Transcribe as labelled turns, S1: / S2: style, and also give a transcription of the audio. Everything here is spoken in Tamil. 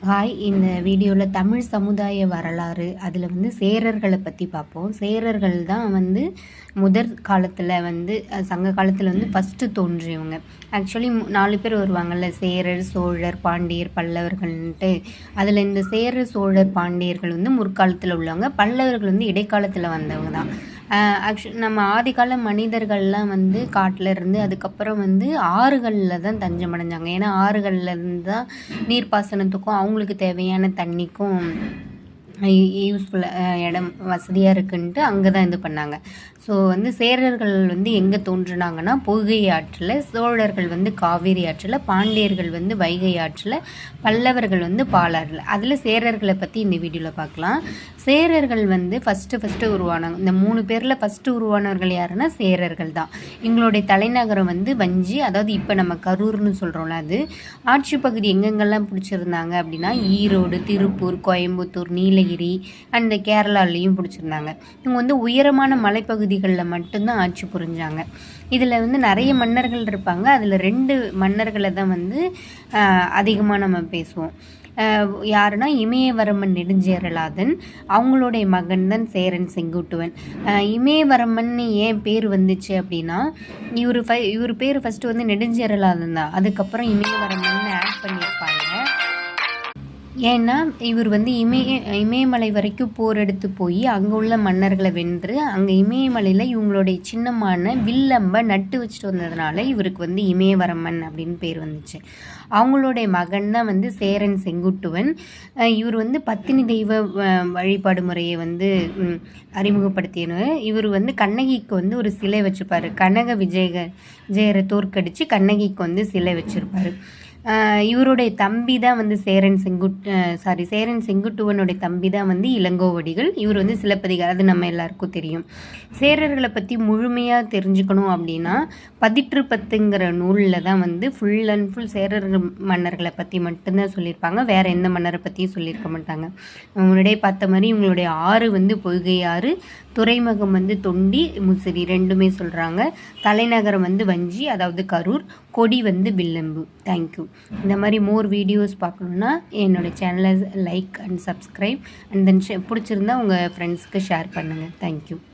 S1: ஹாய். இந்த வீடியோவில் தமிழ் சமுதாய வரலாறு அதில் சேரர்களை பற்றி பார்ப்போம். சேரர்கள் தான் முதற் காலத்தில் சங்க காலத்தில் ஃபஸ்ட்டு தோன்றியவங்க. ஆக்சுவலி 4 பேர் வருவாங்கள்ல, சேரர், சோழர், பாண்டியர், பல்லவர்கள்ன்ட்டு. அதில் இந்த சேரர், சோழர், பாண்டியர்கள் முற்காலத்தில் உள்ளவங்க. பல்லவர்கள் இடைக்காலத்தில் வந்தவங்க தான். நம்ம ஆதிகால மனிதர்கள்லாம் காட்டில் இருந்து அதுக்கப்புறம் ஆறுகளில் தான் தஞ்சம் அடைஞ்சாங்க. ஏன்னா ஆறுகளில் இருந்து தான் நீர்ப்பாசனத்துக்கும் அவங்களுக்கு தேவையான தண்ணிக்கும் யூஸ்ஃபுல்லாக இடம் வசதியாக இருக்குன்ட்டு அங்கே தான் இது பண்ணாங்க. ஸோ சேரர்கள் எங்கே தோன்றுனாங்கன்னா பொய்கை ஆற்றில், சோழர்கள் காவேரி ஆற்றில், பாண்டியர்கள் வைகை ஆற்றில், பல்லவர்கள் பாலாறில். அதில் சேரர்களை பற்றி இந்த வீடியோவில் பார்க்கலாம். சேரர்கள் ஃபஸ்ட்டு உருவானாங்க. இந்த 3 பேரில் ஃபஸ்ட்டு உருவானவர்கள் யாருன்னா சேரர்கள் தான். எங்களுடைய தலைநகரம் வஞ்சி, அதாவது இப்போ நம்ம கரூர்னு சொல்கிறோம்ல. அது ஆட்சி பகுதி எங்கெங்கெல்லாம் பிடிச்சிருந்தாங்க அப்படின்னா ஈரோடு, திருப்பூர், கோயம்புத்தூர், நீலகிரி அண்ட் கேரளாலையும் பிடிச்சிருந்தாங்க. இவங்க உயரமான மலைப்பகுதிகளில் மட்டும்தான் ஆட்சி புரிஞ்சாங்க. இதில் நிறைய மன்னர்கள் இருப்பாங்க. அதில் 2 மன்னர்களை தான் அதிகமாக நம்ம பேசுவோம். யாருன்னா இமயவரமன் நெடுஞ்சேரலாதன், அவங்களுடைய மகன் தான் சேரன் செங்குட்டுவன். இமயவரமன் ஏன் பேர் வந்துச்சு அப்படின்னா, இவர் பேர் ஃபஸ்ட்டு நெடுஞ்சேரலாதன் தான். அதுக்கப்புறம் இமயவரமன் ஆட் பண்ணியிருப்பாங்க. ஏன்னா இவர் இமயமலை வரைக்கும் போர் எடுத்து போய் அங்கே உள்ள மன்னர்களை வென்று அங்கே இமயமலையில் இவங்களுடைய சின்னமான வில்லம்பை நட்டு வச்சுட்டு வந்ததுனால இவருக்கு இமயவரமன் அப்படின்னு பேர் வந்துச்சு. அவங்களுடைய மகன் தான் சேரன் செங்குட்டுவன். இவர் பத்தினி தெய்வ வழிபாடு முறையை அறிமுகப்படுத்தியவர். இவர் கண்ணகிக்கு ஒரு சிலை வச்சுருப்பார். கனக விஜயரை தோற்கடித்து கண்ணகிக்கு சிலை வச்சுருப்பார். இவருடைய தம்பி தான் சேரன் செங்குட்டுவனுடைய தம்பி தான் இளங்கோவடிகள். இவர் சிலப்பதிகாரம், அது நம்ம எல்லாருக்கும் தெரியும். சேரர்களை பற்றி முழுமையாக தெரிஞ்சுக்கணும் அப்படின்னா பதிற்று பத்துங்கிற நூலில் தான் ஃபுல் அண்ட் ஃபுல் சேரர்கள் மன்னர்களை பற்றி மட்டும்தான் சொல்லியிருப்பாங்க. வேறு எந்த மன்னரை பற்றியும் சொல்லியிருக்க மாட்டாங்க. முன்னாடியே பார்த்த மாதிரி இவங்களுடைய ஆறு பொய்கை ஆறு, துறைமுகம் தொண்டி, முசிறி ரெண்டுமே சொல்கிறாங்க. தலைநகரம் வஞ்சி, அதாவது கரூர், கொடி வில்லம்பு. தேங்க்யூ. இந்த மாதிரி மோர் வீடியோஸ் பார்க்கணுன்னா என்னோடய சேனலை like and subscribe and then பிடிச்சிருந்தா உங்கள் ஃப்ரெண்ட்ஸ்க்கு ஷேர் பண்ணுங்கள். தேங்க்யூ.